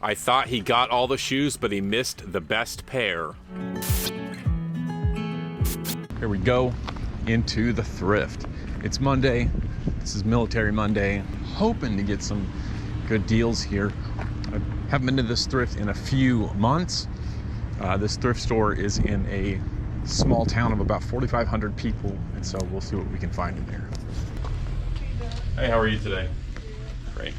I thought he got all the shoes, but he missed the best pair. Here we go into the Thrift. It's Monday. This is Military Monday. Hoping to get some good deals here. I haven't been to this Thrift in a few months. This thrift store is in a small town of about 4,500 people, and so we'll see what we can find in there. Hey, how are you today? Great.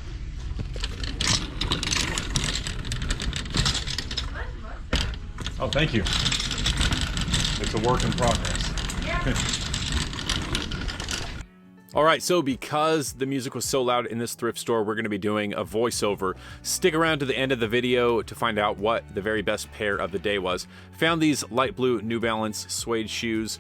Oh, thank you. It's a work in progress. Yeah. All right, so because the music was so loud in this thrift store, we're gonna be doing a voiceover. Stick around to the end of the video to find out what the very best pair of the day was. Found these light blue New Balance suede shoes,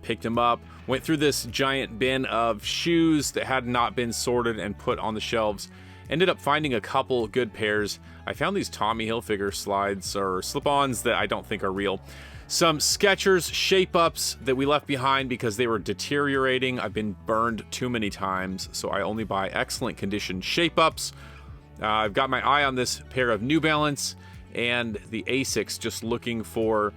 picked them up, went through this giant bin of shoes that had not been sorted and put on the shelves. Ended up finding a couple good pairs. I found these Tommy Hilfiger slides or slip-ons that I don't think are real. Some Skechers shape-ups that we left behind because they were deteriorating. I've been burned too many times, so I only buy excellent condition shape-ups. I've got my eye on this pair of New Balance and the Asics, just looking for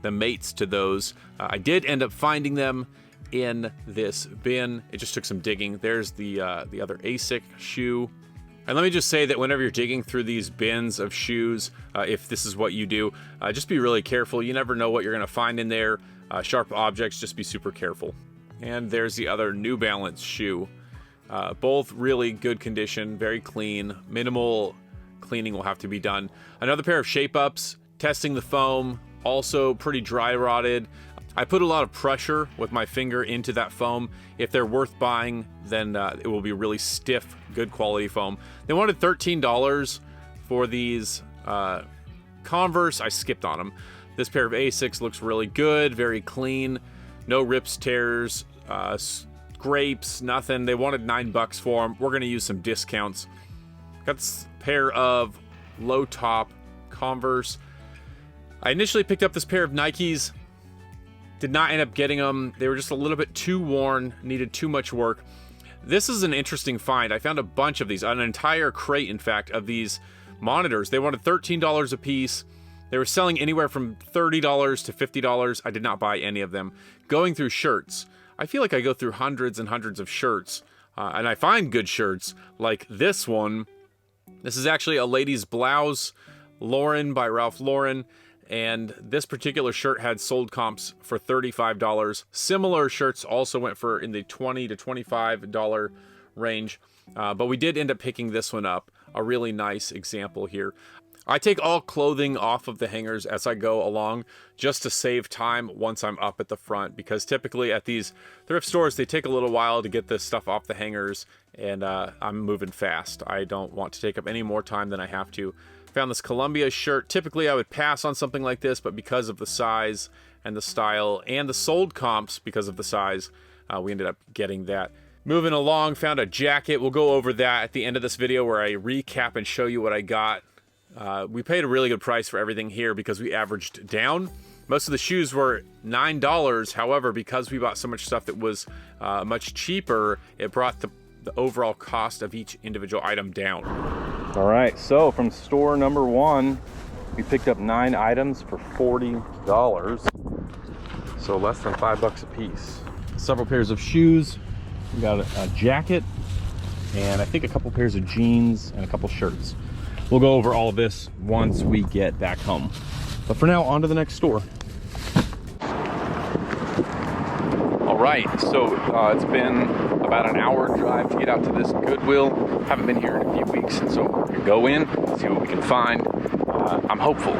the mates to those. I did end up finding them in this bin. It just took some digging. There's the other Asics shoe. And let me just say that whenever you're digging through these bins of shoes, if this is what you do, just be really careful. You never know what you're gonna find in there. Sharp objects, just be super careful. And there's the other New Balance shoe. Both really good condition, very clean. Minimal cleaning will have to be done. Another pair of shape-ups, testing the foam, also pretty dry rotted. I put a lot of pressure with my finger into that foam. If they're worth buying, then it will be really stiff, good quality foam. They wanted $13 for these Converse. I skipped on them. This pair of Asics looks really good, very clean. No rips, tears, scrapes, nothing. They wanted $9 for them. We're gonna use some discounts. Got this pair of low top Converse. I initially picked up this pair of Nikes. Did not end up getting them. They were just a little bit too worn, needed too much work. This is an interesting find. I found a bunch of these, an entire crate, in fact, of these monitors. They wanted $13 a piece. They were selling anywhere from $30 to $50. I did not buy any of them. Going through shirts. I feel like I go through hundreds and hundreds of shirts, and I find good shirts, like this one. This is actually a lady's blouse, Lauren by Ralph Lauren. And this particular shirt had sold comps for $35. Similar shirts also went for in the $20 to $25 range. But we did end up picking this one up. A really nice example here. I take all clothing off of the hangers as I go along just to save time once I'm up at the front, because typically at these thrift stores, they take a little while to get this stuff off the hangers, and I'm moving fast. I don't want to take up any more time than I have to. Found this Columbia shirt. Typically I would pass on something like this, but because of the size and the style and the sold comps because of the size, we ended up getting that. Moving along, found a jacket. We'll go over that at the end of this video where I recap and show you what I got. We paid a really good price for everything here because we averaged down. Most of the shoes were $9. However, because we bought so much stuff that was much cheaper, it brought the overall cost of each individual item down. All right, so from store number one, we picked up 9 items for $40. So less than $5 a piece. Several pairs of shoes. We got a jacket, and I think a couple pairs of jeans and a couple shirts. We'll go over all of this once we get back home. But for now, on to the next store. All right, so it's been about an hour drive to get out to this Goodwill. Haven't been here in a few weeks, and so we're gonna go in, see what we can find. I'm hopeful.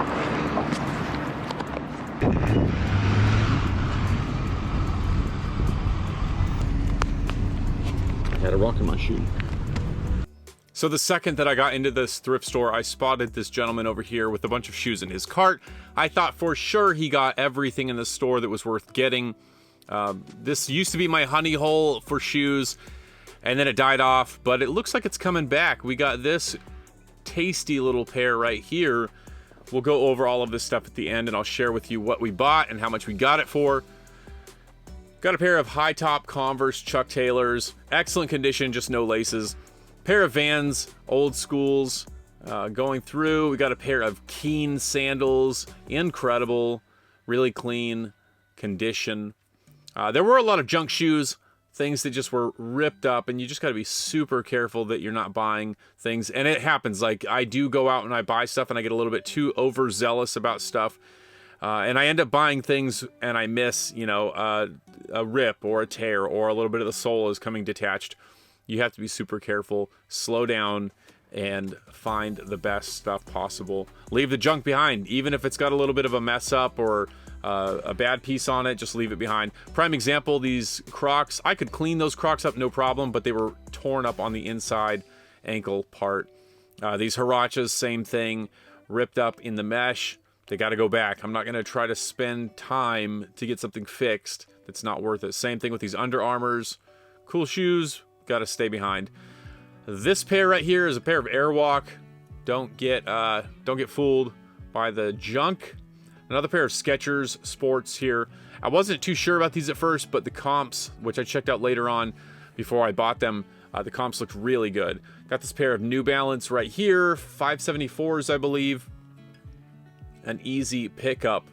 I had a rock in my shoe. So the second that I got into this thrift store, I spotted this gentleman over here with a bunch of shoes in his cart. I thought for sure he got everything in the store that was worth getting. This used to be my honey hole for shoes, and then it died off, but it looks like it's coming back. We got this tasty little pair right here. We'll go over all of this stuff at the end, and I'll share with you what we bought and how much we got it for. Got a pair of high top Converse Chuck Taylors, excellent condition, just no laces. Pair of Vans, old schools, Going through, we got a pair of Keen sandals. Incredible, really clean condition. There were a lot of junk shoes, things that just were ripped up, and you just got to be super careful that you're not buying things. And it happens. Like, I do go out and I buy stuff and I get a little bit too overzealous about stuff. And I end up buying things and I miss, you know, a rip or a tear, or a little bit of the sole is coming detached. You have to be super careful, slow down, and find the best stuff possible. Leave the junk behind, even if it's got a little bit of a mess up or a bad piece on it, just leave it behind. Prime example, these Crocs, I could clean those Crocs up no problem, but they were torn up on the inside ankle part. These Huaraches, same thing, ripped up in the mesh. They got to go back. I'm not going to try to spend time to get something fixed that's not worth it. Same thing with these Under Armours. Cool shoes, got to stay behind. This pair right here is a pair of Airwalk. Don't get fooled by the junk. Another pair of Skechers Sports here. I wasn't too sure about these at first, but the comps, which I checked out later on before I bought them, the comps looked really good. Got this pair of New Balance right here, 574s, I believe. An easy pickup.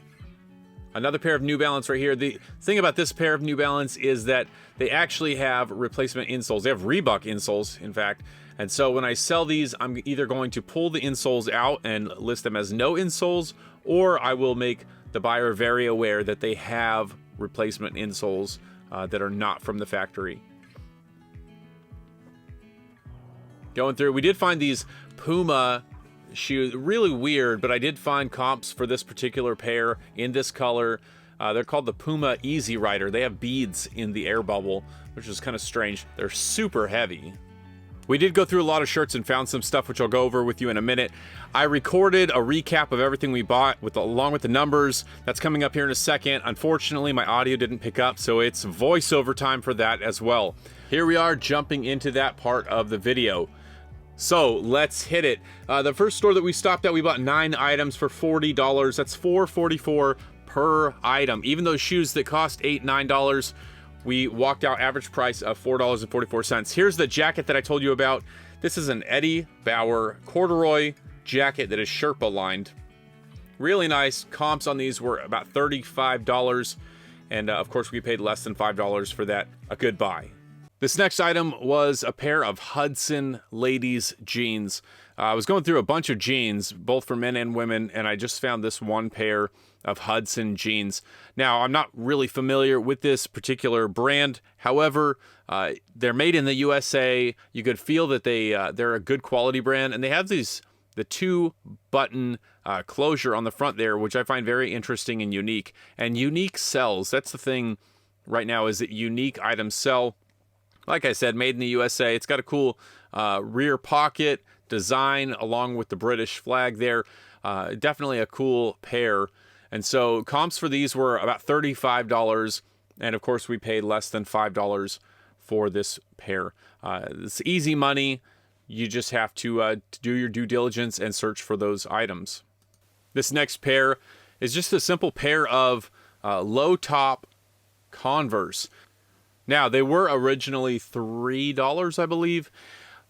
Another pair of New Balance right here. The thing about this pair of New Balance is that they actually have replacement insoles. They have Reebok insoles, in fact. And so when I sell these, I'm either going to pull the insoles out and list them as no insoles, or I will make the buyer very aware that they have replacement insoles that are not from the factory. Going through, we did find these Puma shoes, really weird, but I did find comps for this particular pair in this color. They're called the Puma Easy Rider. They have beads in the air bubble, which is kind of strange. They're super heavy. We did go through a lot of shirts and found some stuff, which I'll go over with you in a minute. I recorded a recap of everything we bought along with the numbers. That's coming up here in a second. Unfortunately, my audio didn't pick up, so it's voiceover time for that as well. Here we are jumping into that part of the video. So let's hit it. The first store that we stopped at, we bought 9 items for $40. That's $4.44 per item. Even those shoes that cost $8, $9, we walked out average price of $4.44. Here's the jacket that I told you about. This is an Eddie Bauer corduroy jacket that is Sherpa lined. Really nice. Comps on these were about $35. And of course we paid less than $5 for that. A good buy. This next item was a pair of Hudson ladies jeans. I was going through a bunch of jeans, both for men and women, and I just found this one pair of Hudson jeans. Now, I'm not really familiar with this particular brand. However, they're made in the USA. You could feel that they're a good quality brand, and they have the 2-button closure on the front there, which I find very interesting and unique. And unique sells. That's the thing right now, is that unique items sell. Like I said, made in the USA. It's got a cool rear pocket design along with the British flag there. Definitely a cool pair. And so comps for these were about $35. And of course, we paid less than $5 for this pair. It's easy money. You just have to do your due diligence and search for those items. This next pair is just a simple pair of low top Converse. Now, they were originally $3, I believe,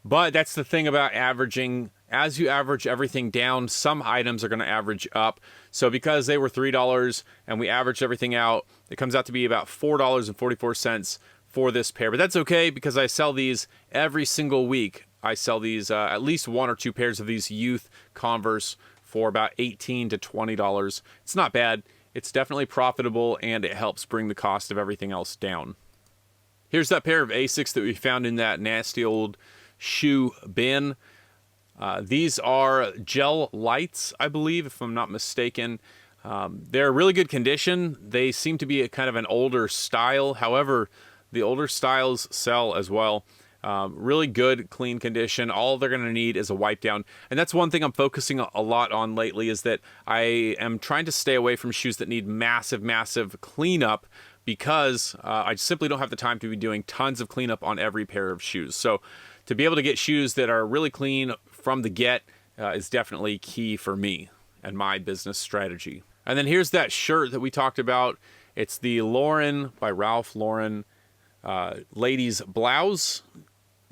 but that's the thing about averaging. As you average everything down, some items are going to average up. So because they were $3 and we averaged everything out, it comes out to be about $4.44 for this pair. But that's okay because I sell these every single week. I sell these, at least 1 or 2 pairs of these youth Converse for about $18 to $20. It's not bad. It's definitely profitable, and it helps bring the cost of everything else down. Here's that pair of Asics that we found in that nasty old shoe bin. These are gel lights, I believe, if I'm not mistaken. They're really good condition. They seem to be a kind of an older style. However, the older styles sell as well. Really good, clean condition. All they're going to need is a wipe down. And that's one thing I'm focusing a lot on lately, is that I am trying to stay away from shoes that need massive, massive cleanup, because I simply don't have the time to be doing tons of cleanup on every pair of shoes. So to be able to get shoes that are really clean from the get is definitely key for me and my business strategy. And then here's that shirt that we talked about. It's the Lauren by Ralph Lauren ladies blouse.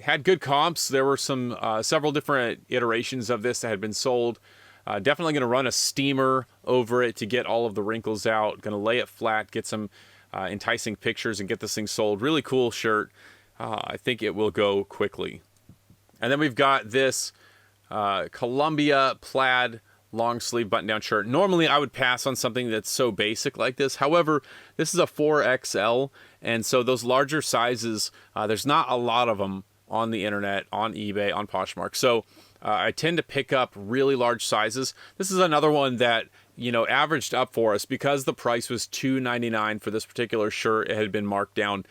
had good comps. There were some several different iterations of this that had been sold. Definitely going to run a steamer over it to get all of the wrinkles out. Going to lay it flat, get some enticing pictures, and get this thing sold. Really cool shirt. I think it will go quickly. And then we've got this Columbia plaid long sleeve button down shirt. Normally I would pass on something that's so basic like this. However, this is a 4XL, and so those larger sizes, there's not a lot of them on the internet, on eBay, on Poshmark. So I tend to pick up really large sizes. This is another one that, you know, averaged up for us because the price was $2.99 for this particular shirt. It had been marked down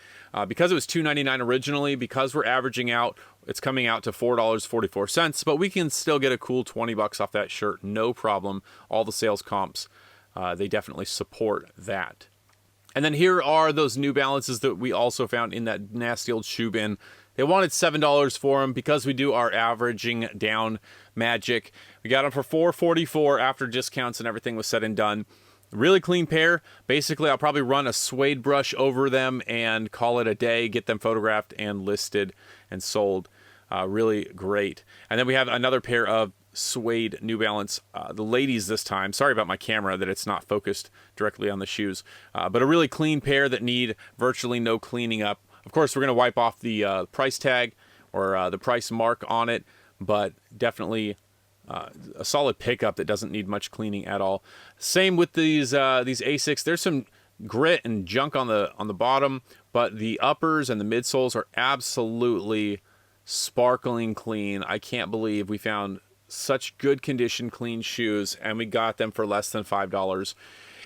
because it was $2.99 originally. Because we're averaging out, it's coming out to $4.44, but we can still get a cool 20 bucks off that shirt, no problem. All the sales comps, they definitely support that. And then here are those New Balances that we also found in that nasty old shoe bin. They wanted $7 for them because we do our averaging down magic. We got them for $4.44 after discounts and everything was said and done. Really clean pair. Basically, I'll probably run a suede brush over them and call it a day, get them photographed and listed and sold. Really great. And then we have another pair of suede New Balance, the ladies this time. Sorry about my camera that it's not focused directly on the shoes, but a really clean pair that need virtually no cleaning up. Of course, we're going to wipe off the price tag or the price mark on it, but definitely a solid pickup that doesn't need much cleaning at all. Same with these Asics. There's some grit and junk on the bottom, but the uppers and the midsoles are absolutely sparkling clean. I can't believe we found such good condition, clean shoes, and we got them for less than $5.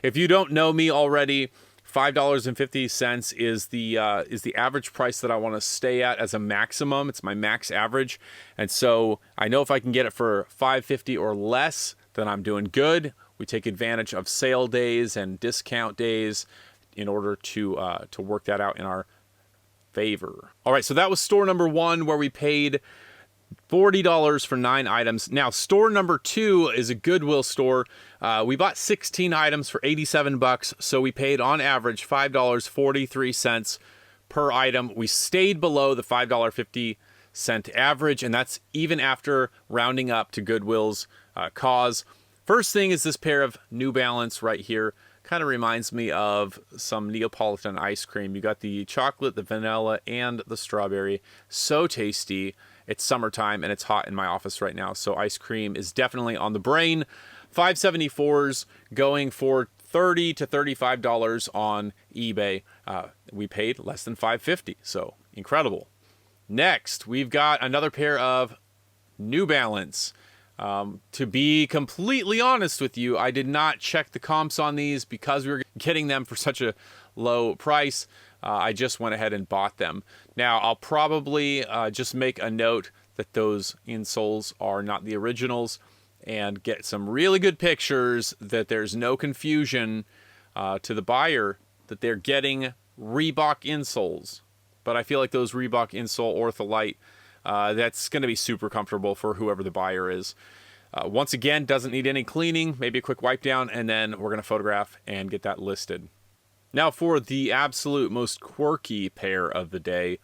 If you don't know me already, $5.50 is the average price that I want to stay at as a maximum. It's my max average, and so I know if I can get it for $5.50 or less, then I'm doing good. We take advantage of sale days and discount days in order to work that out in our favor. All right, so that was store number 1 where we paid $40 for 9 items. Now, store number 2 is a Goodwill store. We bought 16 items for 87 bucks, so we paid on average $5.43 per item. We stayed below the $5.50 average, and that's even after rounding up to Goodwill's cause. First thing is this pair of New Balance right here. Kind of reminds me of some Neapolitan ice cream. You got the chocolate, the vanilla, and the strawberry. So tasty. It's summertime and it's hot in my office right now, so ice cream is definitely on the brain. 574s going for $30 to $35 on eBay. We paid less than $5.50, so incredible. Next, we've got another pair of New Balance. To be completely honest with you, I did not check the comps on these because we were getting them for such a low price. I just went ahead and bought them. Now, I'll probably just make a note that those insoles are not the originals and get some really good pictures that there's no confusion to the buyer that they're getting Reebok insoles. But I feel like those Reebok insole Ortholite, that's going to be super comfortable for whoever the buyer is. Once again, doesn't need any cleaning, maybe a quick wipe down, and then we're going to photograph and get that listed. Now for the absolute most quirky pair of the day,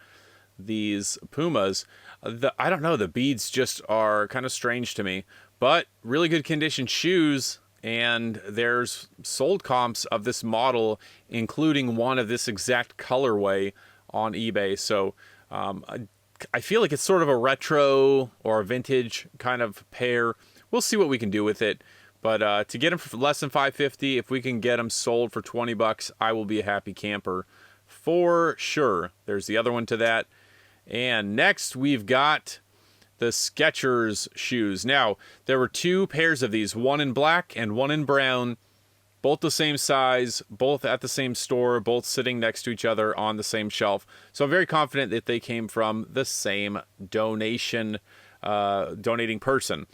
these Pumas. I don't know, the beads just are kind of strange to me, but really good condition shoes, and there's sold comps of this model, including one of this exact colorway on eBay. So I feel like it's sort of a retro or a vintage kind of pair. We'll see what we can do with it. But to get them for less than $5.50, if we can get them sold for 20 bucks, I will be a happy camper for sure. There's the other one to that. And next we've got the Skechers shoes. Now, there were 2 pairs of these, one in black and one in brown, both the same size, both at the same store, both sitting next to each other on the same shelf. So I'm very confident that they came from the same donating person.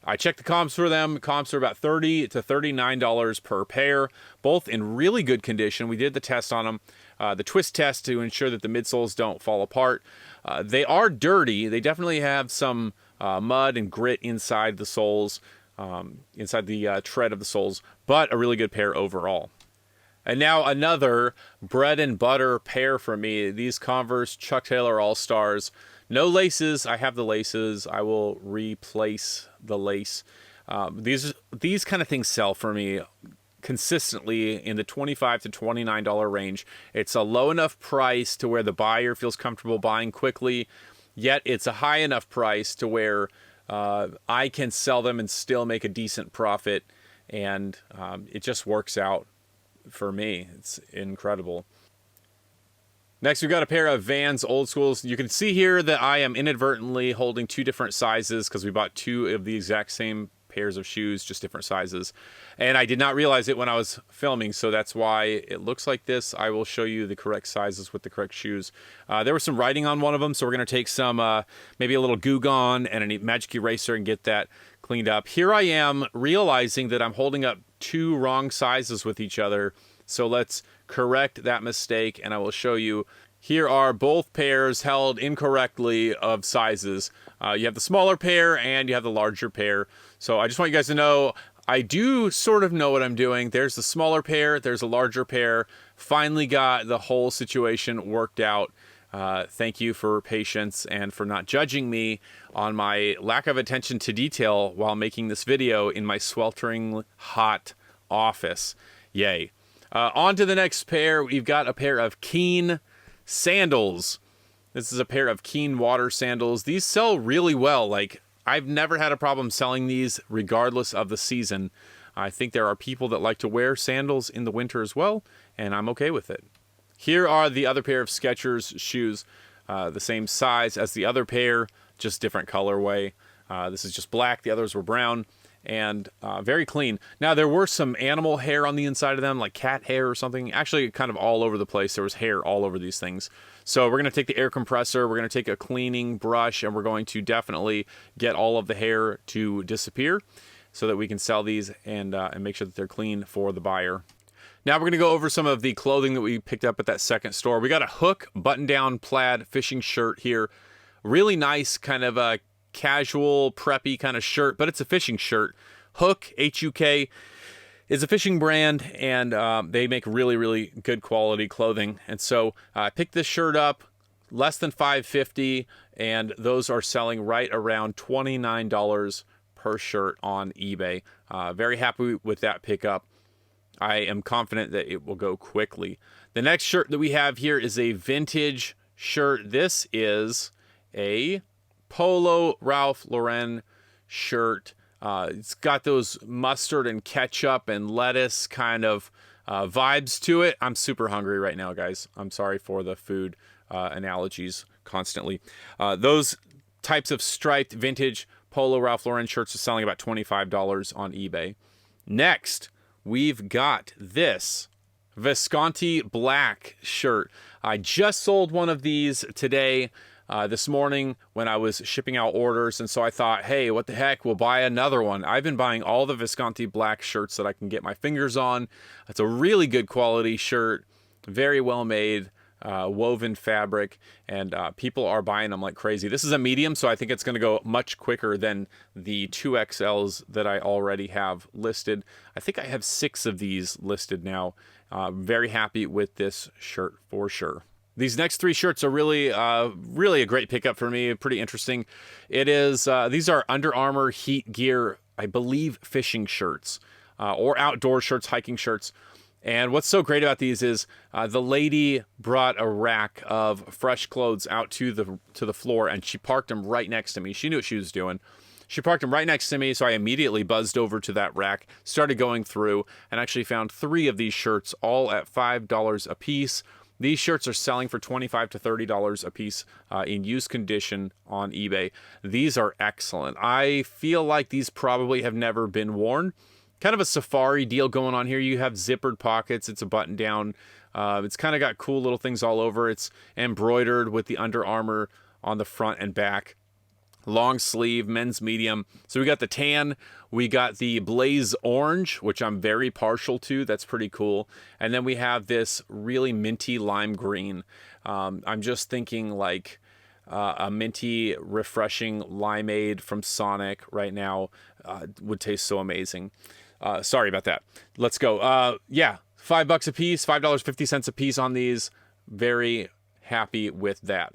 I checked the comps for them. Comps are about $30 to $39 per pair, both in really good condition. We did the test on them, the twist test to ensure that the midsoles don't fall apart. They are dirty. They definitely have some mud and grit inside the soles, inside the tread of the soles, but a really good pair overall. And now another bread and butter pair for me. These Converse Chuck Taylor All-Stars. No laces. I have the laces. I will replace the lace. These kind of things sell for me consistently in the $25 to $29 range. It's a low enough price to where the buyer feels comfortable buying quickly, yet it's a high enough price to where I can sell them and still make a decent profit, and it just works out for me. It's incredible. Next, we've got a pair of Vans Old Schools. You can see here that I am inadvertently holding two different sizes because we bought two of the exact same pairs of shoes, just different sizes. And I did not realize it when I was filming, so that's why it looks like this. I will show you the correct sizes with the correct shoes. There was some writing on one of them, so we're going to take some, maybe a little Goo Gone and a magic eraser and get that cleaned up. Here I am realizing that I'm holding up two wrong sizes with each other. So let's correct that mistake, and I will show you. Here are both pairs held incorrectly of sizes. You have the smaller pair and you have the larger pair. So I just want you guys to know, I do sort of know what I'm doing. There's the smaller pair, there's a larger pair. Finally got the whole situation worked out. Thank you for patience and for not judging me on my lack of attention to detail while making this video in my sweltering hot office. Yay. On to the next pair. We've got a pair of Keen sandals. This is a pair of Keen water sandals. These sell really well. Like, I've never had a problem selling these regardless of the season. I think there are people that like to wear sandals in the winter as well, and I'm okay with it. Here are the other pair of Skechers shoes. The same size as the other pair, just different colorway. This is just black. The others were brown. And very clean. Now, there were some animal hair on the inside of them, like cat hair or something. Actually, kind of all over the place. There was hair all over these things. So we're going to take the air compressor, we're going to take a cleaning brush, and we're going to definitely get all of the hair to disappear so that we can sell these and make sure that they're clean for the buyer. Now we're going to go over some of the clothing that we picked up at that second store. We got a Hook button-down plaid fishing shirt here. Really nice, kind of a casual, preppy kind of shirt, but it's a fishing shirt. Hook, H-U-K, is a fishing brand, and they make really, really good quality clothing. And so I picked this shirt up, less than $5.50, and those are selling right around $29 per shirt on eBay. Very happy with that pickup. I am confident that it will go quickly. The next shirt that we have here is a vintage shirt. This is a Polo Ralph Lauren shirt. It's got those mustard and ketchup and lettuce kind of vibes to it. I'm super hungry right now, guys. I'm sorry for the food analogies constantly. Those types of striped vintage Polo Ralph Lauren shirts are selling about $25 on eBay. Next, we've got this Visconti black shirt. I just sold one of these today. This morning when I was shipping out orders, and so I thought, hey, what the heck, we'll buy another one. I've been buying all the Visconti black shirts that I can get my fingers on. It's a really good quality shirt, very well made, woven fabric, and people are buying them like crazy. This is a medium, so I think it's going to go much quicker than the 2XLs that I already have listed. I think I have 6 of these listed now. Very happy with this shirt for sure. These next 3 shirts are really a great pickup for me. Pretty interesting. It is, these are Under Armour Heat Gear, I believe, fishing shirts, or outdoor shirts, hiking shirts. And what's so great about these is the lady brought a rack of fresh clothes out to the floor, and she parked them right next to me. She knew what she was doing. She parked them right next to me, so I immediately buzzed over to that rack, started going through, and actually found 3 of these shirts, all at $5 a piece. These shirts are selling for $25 to $30 a piece in used condition on eBay. These are excellent. I feel like these probably have never been worn. Kind of a safari deal going on here. You have zippered pockets. It's a button down. It's kind of got cool little things all over. It's embroidered with the Under Armour on the front and back. Long sleeve, men's medium. So we got the tan, we got the blaze orange, which I'm very partial to. That's pretty cool. And then we have this really minty lime green. I'm just thinking like a minty, refreshing limeade from Sonic right now would taste so amazing. Sorry about that. Let's go. Yeah, $5 a piece, $5.50 a piece on these. Very happy with that.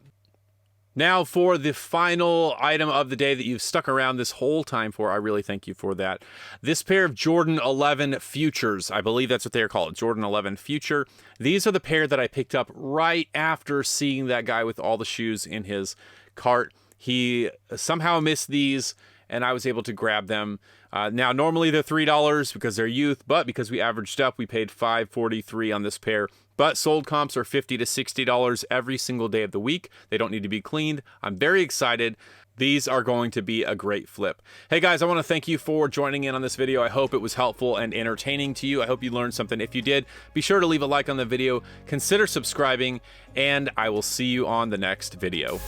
Now for the final item of the day that you've stuck around this whole time for. I really thank you for that. This pair of Jordan 11 Futures. I believe that's what they're called, Jordan 11 Future. These are the pair that I picked up right after seeing that guy with all the shoes in his cart. He somehow missed these, and I was able to grab them. Now, normally they're $3 because they're youth, but because we averaged up, we paid $5.43 on this pair. But sold comps are $50 to $60 every single day of the week. They don't need to be cleaned. I'm very excited. These are going to be a great flip. Hey guys, I want to thank you for joining in on this video. I hope it was helpful and entertaining to you. I hope you learned something. If you did, be sure to leave a like on the video, consider subscribing, and I will see you on the next video.